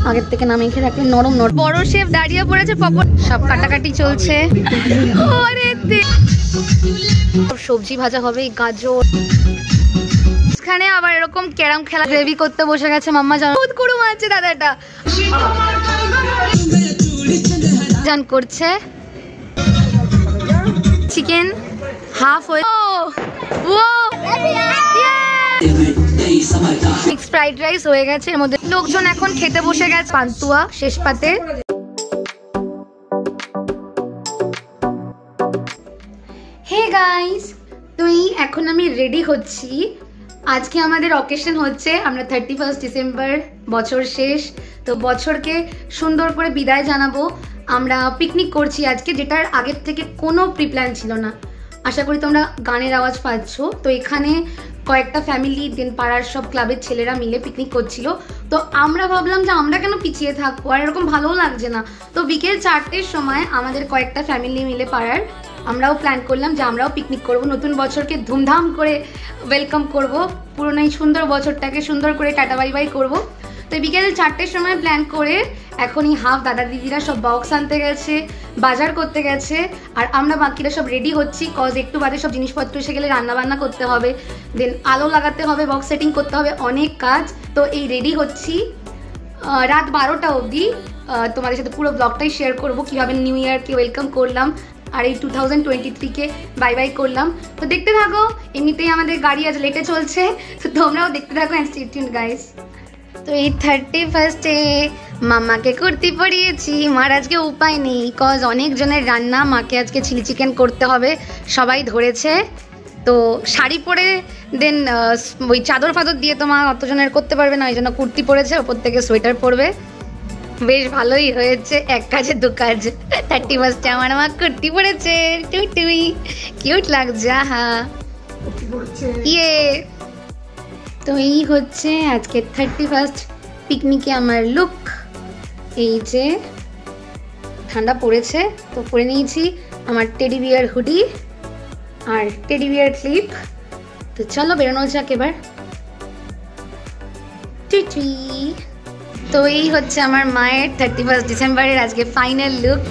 আগের থেকে নামিয়ে খেয়ে রাখলে নরম নরম। বড় শেফ দাঁড়িয়ে পড়েছে, পকোড়া সব কাটাকাটি চলছে। সবজি ভাজা হবে, গাজর। এখানে আবার এরকম ক্যারাম খেলা গ্রেভি করতে বসে গেছে মাম্মা। জান কুড়ু মারছে দাদাটা, জান করছে। চিকেন হাফ হয়ে মিক্সড ফ্রাইড রাইস হয়ে গেছে। এর মধ্যে লোকজন এখন খেতে বসে গেছে। পান্তুয়া শেষ পাতে। হে গাইস, এখন আমি রেডি হচ্ছি। আজকে আমাদের অকেশন হচ্ছে, আমরা 31 ডিসেম্বর, বছর শেষ। তো বছরকে সুন্দর করে বিদায় জানাবো। আমরা পিকনিক করছি আজকে, যেটার আগের থেকে কোনো প্রিপ্ল্যান ছিল না। আশা করি তোমরা গানের আওয়াজ পাচ্ছ। তো এখানে কয়েকটা ফ্যামিলি, দেন পাড়ার সব ক্লাবের ছেলেরা মিলে পিকনিক করছিল। তো আমরা ভাবলাম যে আমরা কেন পিছিয়ে থাকবো, আর এরকম ভালোও লাগছে না। তো বিকেল 4টের সময় আমাদের কয়েকটা ফ্যামিলি মিলে পাড়ার আমরাও প্ল্যান করলাম যে আমরাও পিকনিক করব, নতুন বছরকে ধুমধাম করে ওয়েলকাম করব, পুরোনো এই সুন্দর বছরটাকে সুন্দর করে টাটা বাই বাই করবো। তো বিকেল 4টের সময় প্ল্যান করে এখনই হাফ দাদা দিদিরা সব বক্স আনতে গেছে, বাজার করতে গেছে, আর আমরা বাকিরা সব রেডি হচ্ছি। কজ একটু বাদে সব জিনিসপত্র এসে গেলে রান্নাবান্না করতে হবে, দেন আলো লাগাতে হবে, বক্স সেটিং করতে হবে, অনেক কাজ। তো এই রেডি হচ্ছি রাত 12টা অবধি। তোমাদের সাথে পুরো ব্লগটাই শেয়ার করবো কীভাবে নিউ ইয়ারকে ওয়েলকাম করলাম আর এই 2023-কে বাই বাই করলাম। তো দেখতে থাকো। এমনিতেই আমাদের গাড়ি আজ লেটে চলছে, তো তোমরাও দেখতে থাকো অ্যান্ড স্টে টিউনড গাইস। তো এই 31-এ মামাকে কুর্তি পরিয়েছি। মার আজকে উপায় নেই, কজ অনেকজনের রান্না, মাকে আজকে চিলি চিকেন করতে হবে, সবাই ধরেছে। তো শাড়ি পরে দেন ওই চাদর ফাদর দিয়ে তো মা অতজনের করতে পারবে না, ওই জন্য কুর্তি পরেছে, ওপর থেকে সোয়েটার পরবে। বেশ ভালোই হয়েছে, এক কাজে দু কাজ। 31-এ আমার মা কুর্তি পরেছে, টুই কিউট লাগছে। হ্যাঁ ইয়ে। তো এই হচ্ছে আজকে 31 পিকনিকে আমার লুক। এই যে ঠান্ডা পড়েছে, তো পরে নিয়েছি আমার টেডি বিয়ার হুডি আর টেডি বিয়ার ক্লিপ। তো চলো বেরোনো যাক এবার। তো এই হচ্ছে আমার মায়ের 31 ডিসেম্বরের আজকে ফাইনাল লুক।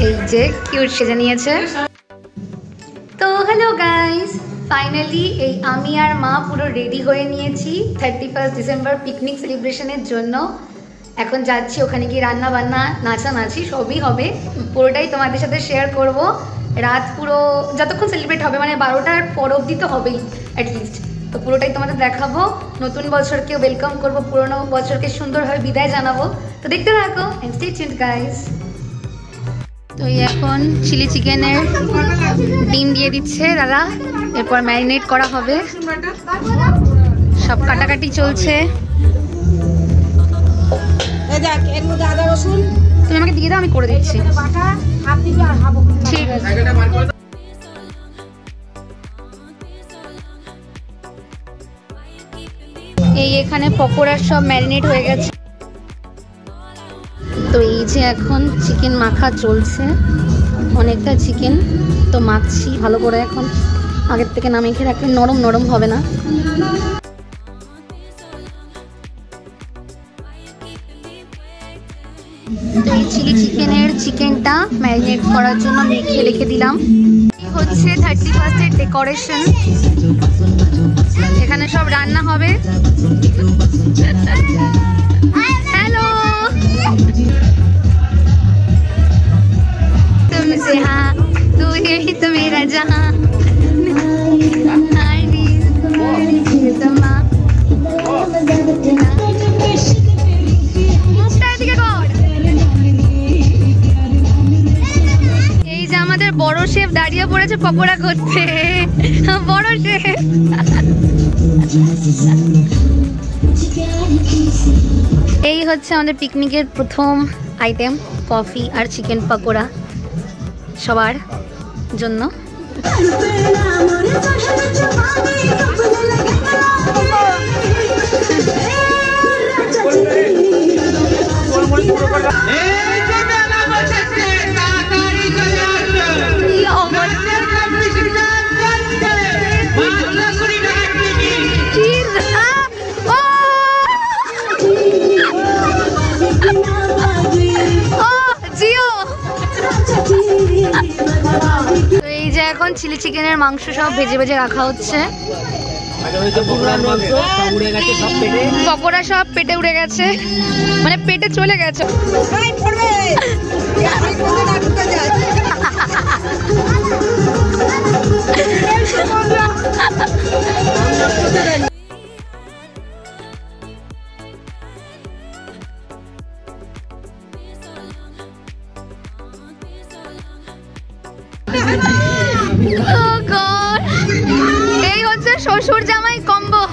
এই যে কিউট সেজে নিয়েছে। তো হ্যালো গাইস, ফাইনালি এই আমি আর মা পুরো রেডি হয়ে নিয়েছি 31 ডিসেম্বর পিকনিক সেলিব্রেশনের জন্য। এখন যাচ্ছি, ওখানে গিয়ে রান্না বান্না নাচানাচি সবই হবে, পুরোটাই তোমাদের সাথে শেয়ার করব। রাত পুরো যতক্ষণ সেলিব্রেট হবে, মানে 12টার পর অবধি তো হবেই অ্যাটলিস্ট। তো পুরোটাই তোমাদের দেখাবো, নতুন বছরকে ওয়েলকাম করব, পুরোনো বছরকে সুন্দরভাবে বিদায় জানাবো। তো দেখতে থাকো এন্ড স্টে টিউনড গাইস। তো এখন চিলি চিকেনের ডিম দিয়ে দিচ্ছে দাদা, এরপর ম্যারিনেট করা হবে, সব কাটাকাটি চলছে। তুমি আমাকে দিয়ে দাও, আমি করে দিচ্ছি। ঠিক আছে। এই এখানে পকোড়ার সব ম্যারিনেট হয়ে গেছে। তো এই যে এখন চিকেন মাখা চলছে, অনেকটা চিকেন তো মাখছি ভালো করে। এখন আগের থেকে নামিয়ে খেয়ে রাখলে নরম নরম হবে না। তো এই চিলি চিকেনের চিকেনটা ম্যারিনেট করার জন্য মেখে রেখে দিলাম। হচ্ছে 31-এর ডেকোরেশন, এখানে সব রান্না হবে। হ্যালো, तुमसे हाँ तू ही तो मेरा जहाँ। এই যে আমাদের বড় শেফ দাঁড়িয়ে পড়েছে পকোড়া করতে, বড় শেফ। এই হচ্ছে আমাদের পিকনিকের প্রথম আইটেম, কফি আর চিকেন পকোড়া সবার জন্য। এখন চিলি চিকেনের মাংস সব ভেজে ভেজে রাখা হচ্ছে। পকোড়া সব পেটে উড়ে গেছে, মানে পেটে চলে গেছে। এই হচ্ছে শ্বশুর জামাই কম্বো।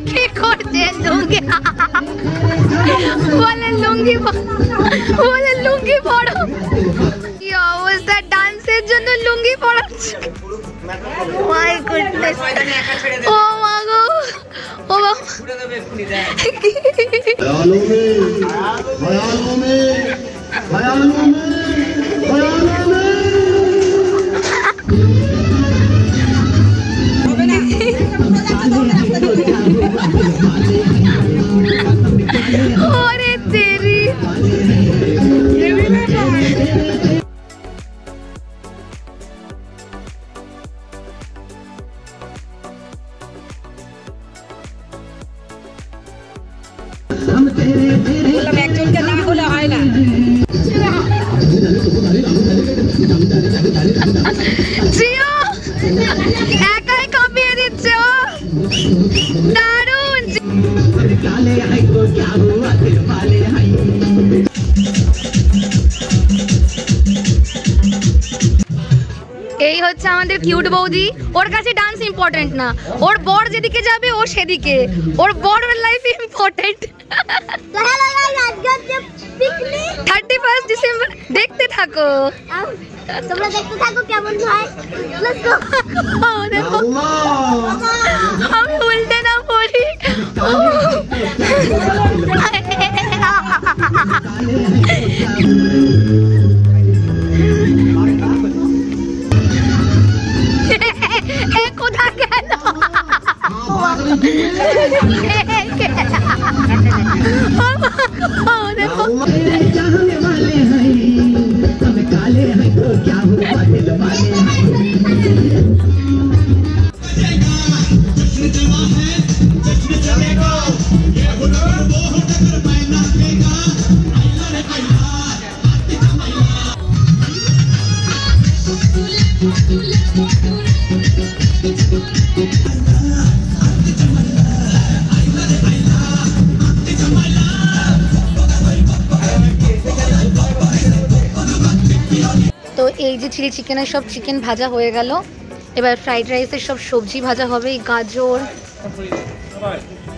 কি করছে লুঙ্গি, বলে লুঙ্গি, বলে লুঙ্গি পরো। কি অবস্থা, ডান্সের জন্য লুঙ্গি পরাচ্ছে। মাই গুডনেস, ও মা গো, ও বাবা। ওরে তেরি, একজনকে না হলে হয় না। জিও একাই কাঁপিয়ে দিচ্ছে, ও দারুণ। এই হচ্ছে আমাদের কিউট বৌদি। ওর কাছে ডান্স ইম্পর্টেন্ট না, ওর বর যেদিকে যাবে ও সেদিকে, ওর বরের লাইফ ইম্পর্টেন্ট। 31 ডিসেম্বর দেখতে থাকো, তোমরা দেখতে থাকো কেমন হয়। আমি উল্টে না পড়ি। কোথা গেল? তো এই যে চিলি চিকেনের সব চিকেন ভাজা হয়ে গেল, এবার ফ্রাইড রাইসের সব সবজি ভাজা হবে। এই গাজর,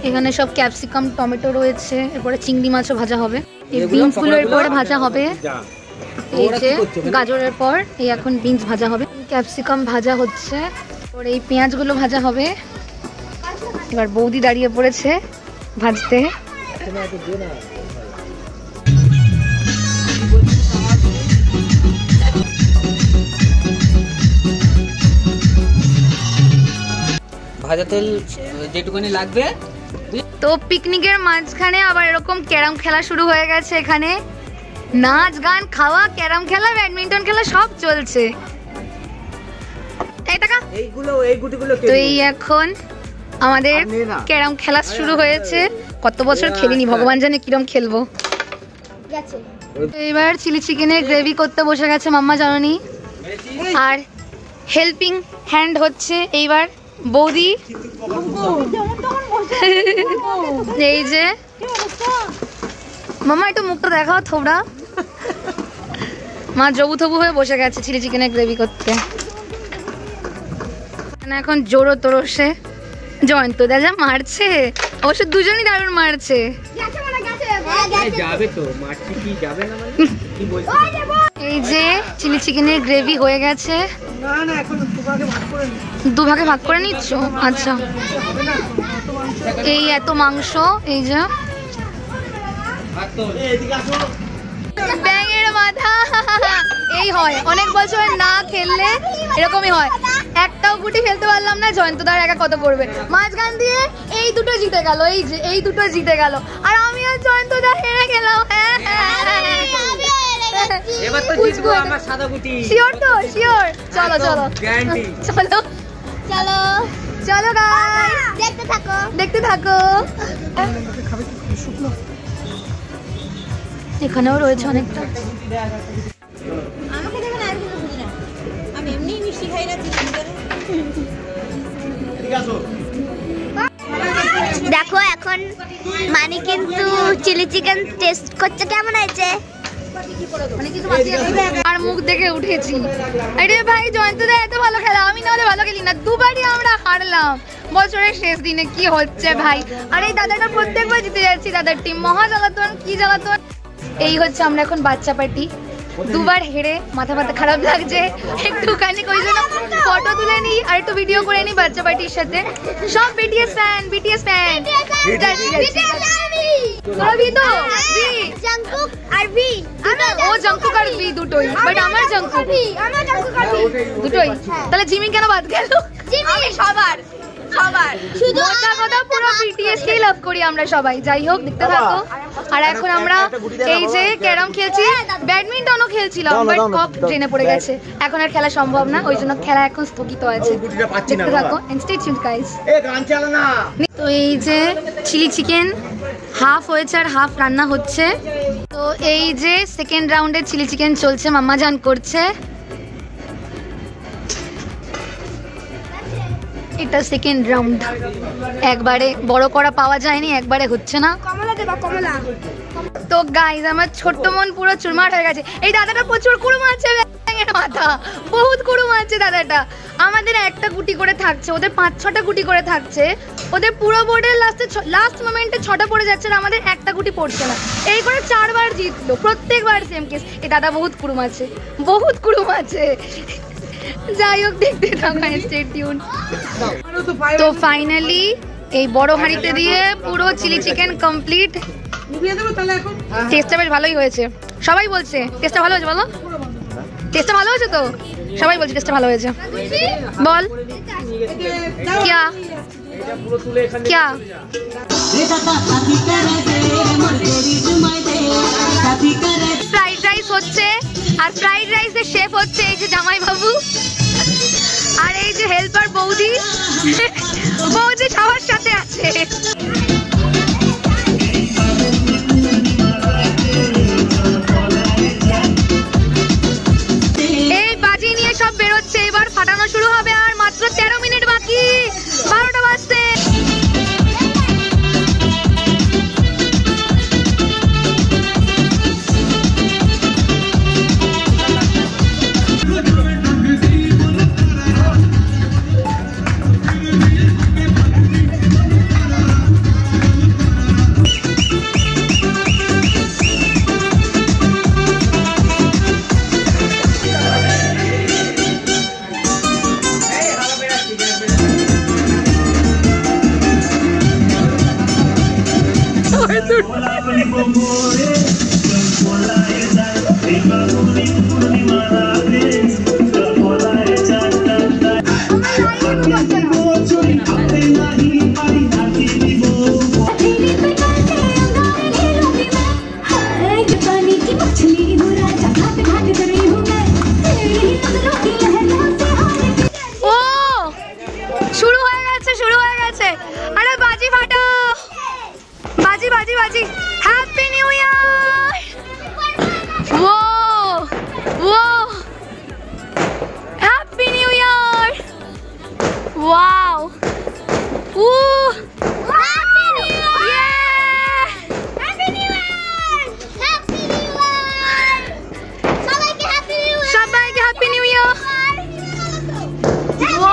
এখানে সব ক্যাপসিকাম, টমেটো রয়েছে, এরপরে চিংড়ি মাছও ভাজা হবে। এই বিনসগুলো এরপরে ভাজা হবে। এই যে গাজরের পর এই এখন বিনস ভাজা হবে, ক্যাপসিকাম ভাজা হচ্ছে, আর এই পেঁয়াজগুলো ভাজা হবে। এবার বৌদি দাঁড়িয়ে পড়েছে ভাজতে। ভাজা তেল যেটুকুনি লাগবে। তো পিকনিকের মাঝখানে আবার এরকম ক্যারাম খেলা শুরু হয়ে গেছে। এখানে নাচ গান খাওয়া, ক্যারাম খেলা, ব্যাডমিন্টন খেলা সব চলছে। তো এই এখন আমাদের ক্যারাম খেলা শুরু হয়েছে। কত বছর খেলিনি, ভগবান জানে কিরম খেলবো। এবার চিলি চিকেনের গ্রেভি করতে বসে গেছে মাম্মা জাননি, আর হেল্পিং হ্যান্ড হচ্ছে এইবার বৌদি। এই যে মাম্মা একটু মুখটা দেখাও থোবড়া। মা জবু থবু হয়ে বসে গেছে চিলি চিকেনের গ্রেভি করতে। এখন জোরো তোরসে জয়ন্ত দাদা মারছে, অবশ্য দুজনই দারুণ মারছে। এই যে চিলি চিকেনের গ্রেভি হয়ে গেছে, দুভাগে ভাগ করে নিচ্ছ। আচ্ছা, এই এত মাংস, এই যে ব্যাঙের মাথা এই হয়, অনেক বছর না খেললে এরকমই হয়। একটাও গুটি ফেলতে পারলাম না, জয়ন্তদার একা কত করবে। মাঝখান দিয়ে এই দুটো জিতে গেল, এই যে এই দুটো জিতে গেল, আর আমি আর জয়ন্তদা হেরে গেলাম। এবার তো জিতবো আমার সাদা গুটি। শিওর তো? শিওর। চলো চলো গ্যারান্টি। চলো চলো চলো গাইস, দেখতে থাকো। দেখতে থাকো। এখানেও রয়েছে অনেকটা। আমাকে দেখো না, আমি বুঝি না, আমি এমনি মিষ্টি খাই না। দেখো এখন মানি কিন্তু চিলি চিকেন টেস্ট করছে, কেমন হয়েছে? আর মুখ দেখে উঠেছি। আরে ভাই জয়ন্তদা এত ভালো খেলা, আমি না হলে ভালো খেলি না, দুবারই আমরা হারলাম বছরের শেষ দিনে। কি হচ্ছে ভাই? আর এই দাদাটা প্রত্যেকবার জিতে যাচ্ছি, দাদার টিম মহা জ্বালাতন, কি জ্বালাতন। এই হচ্ছে আমরা এখন বাচ্চা পার্টি, দুবার হেরে মাথা ব্যথা খারাপ লাগছে একটুখানি, ওই জন্য ফটো তুলে নি আর একটু ভিডিও করে নি বাচ্চা পার্টির সাথে। সব BTS fan, BTS fan. Jungkook আর ভি, ও জাংকুক আর ভি দুটোই, বাট আমার জাংকুক দুটোই। তাহলে জিমি কেন বাদ গেল? জিমি সবার শুধু কথা পুরো বিটিএস কেই লাভ করি আমরা সবাই। যাই হোক, দেখতে থাকো। আর এখন আমরা এই যে ক্যারাম খেলছি, ব্যাডমিন্টনও খেলছিলাম, বাট কক ট্রেনে পড়ে গেছে, এখন আর খেলা সম্ভব না, ওই জন্য খেলা এখন স্থগিত আছে। দেখতে থাকো, স্টে টিউনড গাইস। তো এই যে চিলি চিকেন হাফ হয়েছে আর হাফ রান্না হচ্ছে। তো এই যে সেকেন্ড রাউন্ডের চিলি চিকেন চলছে, মাম্মা জান করছে। এটা সেকেন্ড রাউন্ড, একবারে বড় করা পাওয়া যায়নি, একবারে হচ্ছে না। কমলা দেবা, কমলা। তো গাইস আমার ছোট্ট মন পুরো চুরমার হয়ে গেছে। এই দাদাটা প্রচুর কুড়ুম আছে, ব্যাঙের মাথা, বহুত কুড়ুম আছে দাদাটা। আমাদের একটা গুটি করে থাকছে, ওদের 5-6টা গুটি করে থাকছে। ওদের পুরো বোর্ডের লাস্ট মোমেন্টে 6টা পড়ে যাচ্ছে, আর আমাদের একটা গুটি পড়ছে না। এই করে 4 বার জিতলো, প্রত্যেকবার সেম কেস। এই দাদা বহুত কুড়ুম আছে, বহুত কুড়ুম আছে। যাই হোক, দেখতে থাকা, স্টে টিউন। তো ফাইনালি এই বড় হাঁড়িতে দিয়ে পুরো চিলি চিকেন কমপ্লিট। টেস্টটা বেশ ভালোই হয়েছে, সবাই বলছে টেস্টটা ভালো হয়েছে। বলো টেস্টটা ভালো হয়েছে তো? সবাই বলছে টেস্টটা ভালো হয়েছে। বল क्या क्या? ফ্রাইড রাইস হচ্ছে, আর ফ্রাইড রাইসের শেফ হচ্ছে এই যে জামাই বাবু, আর এই যে হেল্পার বৌদি, বৌদি সবার সাথে আছে। এই বাজি নিয়ে সব বেরোচ্ছে, এবার ফাটানো শুরু হবে, আর মাত্র 13 মিনিট বাকি 12টা বাজতে। শুরু হয়ে গেছে। আরে বাজি ফাটাও, বাজি বাজি বাজি। Happy new year. ও ও হ্যাপি নিউ ইয়ার। ওয়াও ও happy new year, happy new year, happy new year, সবাইকে হ্যাপি নিউ ইয়ার, সবাইকে হ্যাপি নিউ ইয়ার। ও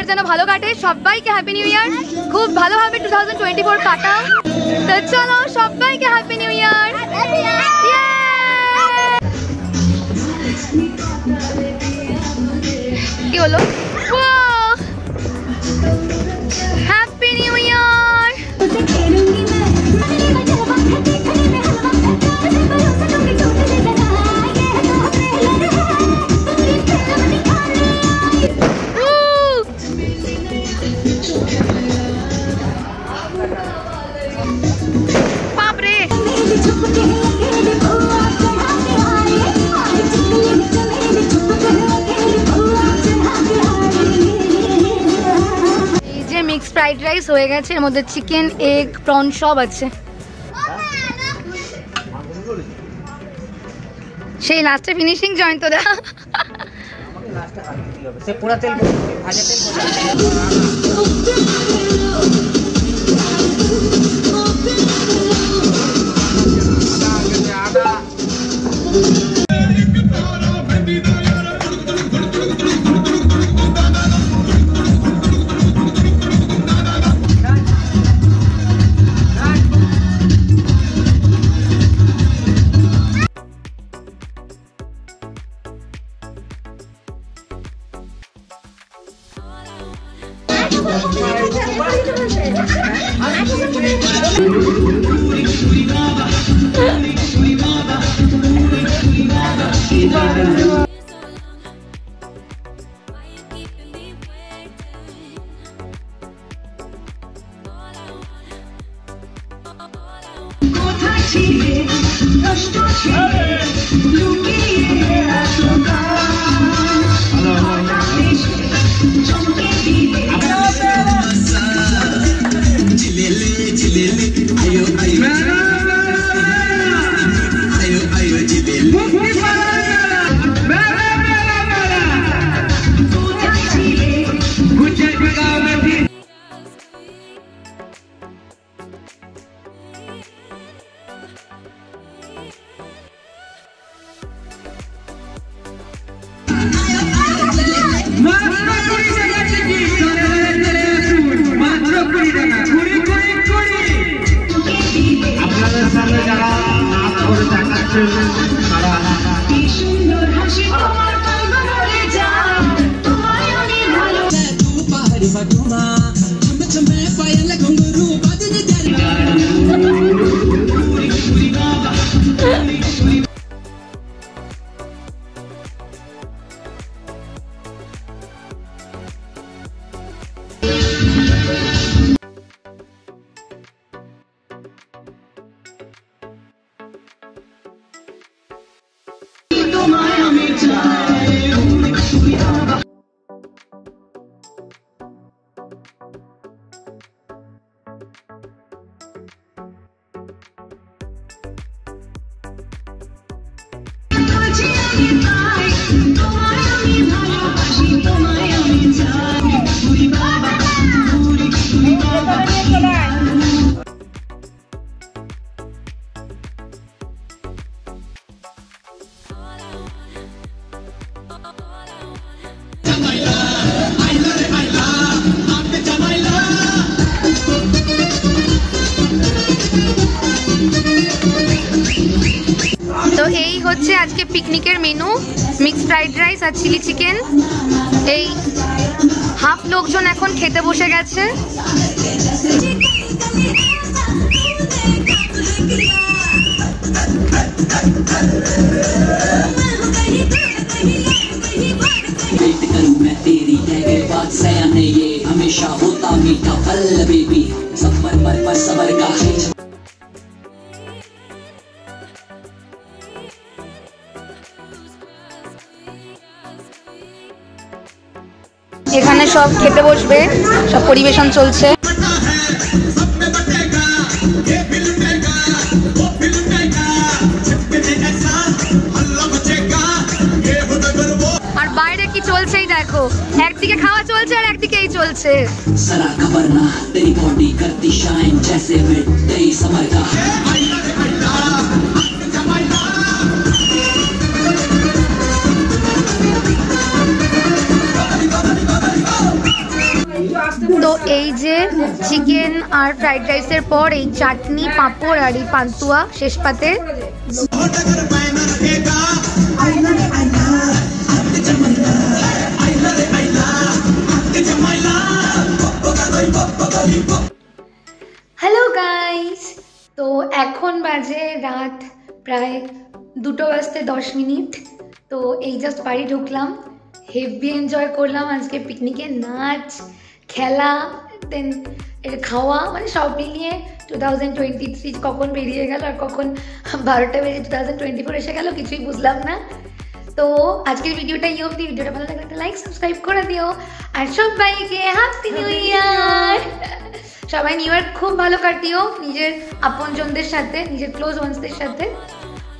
যেন ভালো কাটে, সবাইকে হ্যাপি নিউ ইয়ার। খুব ভালোভাবে 2024 কাটাও। তো চলো সবাইকে হ্যাপি নিউ ইয়ার। কি হলো? হ্যাপি নিউ ইয়ার। বাপরে, এই যে মিক্স ফ্রাইড রাইস হয়ে গেছে, এর মধ্যে চিকেন, এগ, প্রন সব আছে। সেই লাস্টে ফিনিশিং জয়েন্ট তো দা। সে পুরা তেল ভাজা তেল তো এই হচ্ছে আজকে পিকনিকের মেনু, মিক্স ফ্রাইড রাইস আর চিলি চিকেন। এই হাফ লোকজন এখন খেতে বসে গেছে। हमेशा होता मीठा फल बेबी सब मर मर पर सबर का এখানে সব খেতে বসবে, সব পরিবেশন চলছে। আর বাইরে কি চলছেই দেখো, একদিকে খাওয়া চলছে আর একদিকে এই চলছে। सरा खबर ना तेरी बॉडी करती शाइन जैसे मिडडे समर का তো এই যে চিকেন আর ফ্রাইড রাইসের পর এই চাটনি, পাঁপড় আর এই পান্তুয়া শেষ পাতে। হ্যালো গাইস, তো এখন বাজে রাত প্রায় 2:10 তো এই জাস্ট বাড়ি ঢুকলাম। হেভি এনজয় করলাম আজকে পিকনিকে, নাচ খেলা দেন এর খাওয়া, মানে সব মিলিয়ে 2023 কখন বেরিয়ে গেল আর কখন 12টা বেজে 2024 এসে গেল কিছুই বুঝলাম না। তো আজকের ভিডিওটা এই অবধি। ভিডিওটা ভালো লাগলে একটা লাইক সাবস্ক্রাইব করে দিও আর সবাইকে হ্যাপি নিউ ইয়ার। সবাই নিউ ইয়ার খুব ভালো কাটিও নিজের আপনজনদের সাথে, নিজের ক্লোজ ওয়ান্সদের সাথে,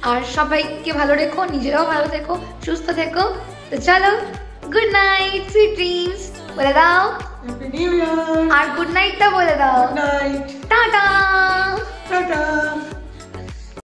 আর সবাইকে ভালো রেখো, নিজেরাও ভালো থেকো, সুস্থ থেকো। তো চলো, গুড নাইট, সুইট ড্রিমস বলে দাও আর গুড নাইটটা বলে দাও। টাটা।